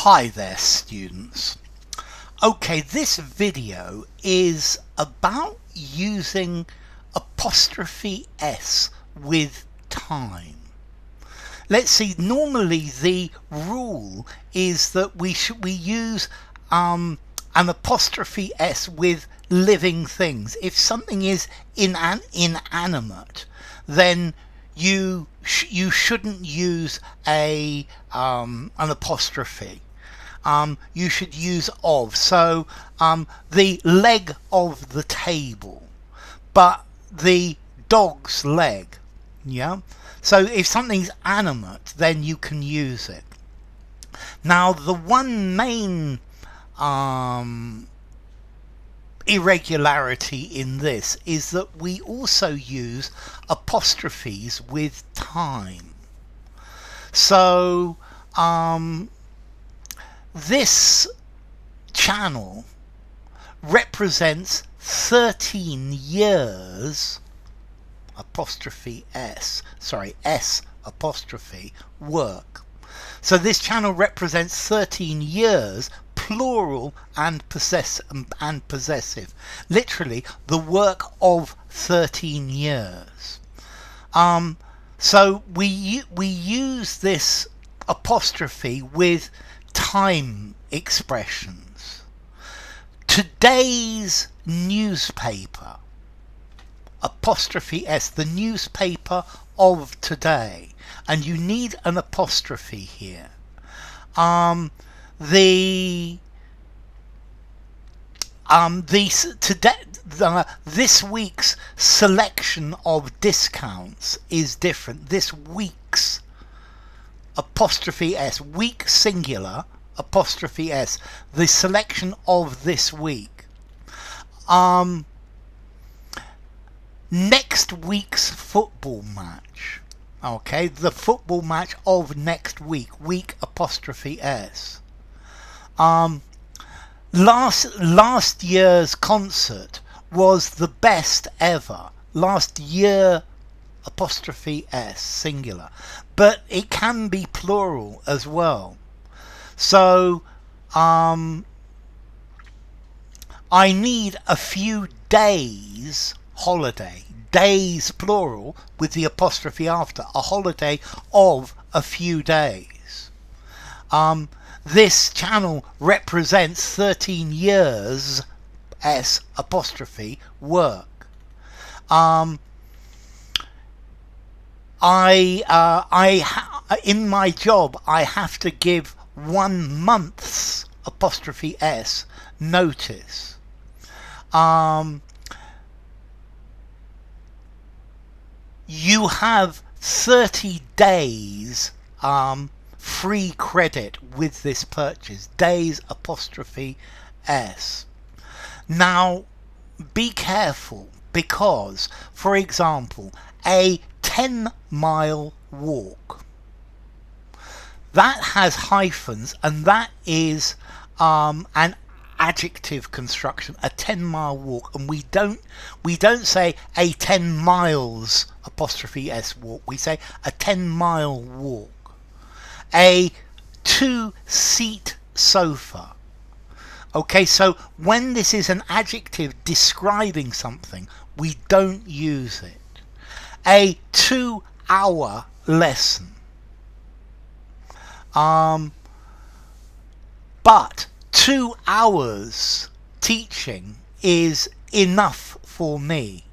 Hi there students. Okay, this video is about using apostrophe S with time. Let's see, normally the rule is that we use an apostrophe S with living things. If something is inanimate, then you shouldn't use an apostrophe. You should use of. So the leg of the table, but the dog's leg. Yeah. So if something's animate, then you can use it. Now the one main irregularity in this is that we also use apostrophes with time. So this channel represents 13 years apostrophe S, sorry, S apostrophe work. So this channel represents 13 years plural and possessive, literally the work of 13 years. So we use this apostrophe with time expressions. Today's newspaper, apostrophe S, the newspaper of today, and you need an apostrophe here. This week's selection of discounts is different. This week's apostrophe S, week singular, apostrophe S, the selection of this week. Next week's football match. Okay, the football match of next week, week apostrophe S. Last year's concert was the best ever. Last year apostrophe S, singular, but it can be plural as well. So I need a few days holiday, days plural with the apostrophe after, a holiday of a few days. This channel represents 13 years S apostrophe work. In my job I have to give 1 month's apostrophe S notice. You have 30 days free credit with this purchase, days apostrophe S. Now be careful, because for example a 10-mile walk, that has hyphens, and that is an adjective construction, a 10-mile walk, and we don't say a 10 miles apostrophe S walk, we say a 10-mile walk. A 2-seat sofa. Okay, so when this is an adjective describing something, we don't use it. A 2-hour lesson. But 2 hours teaching is enough for me.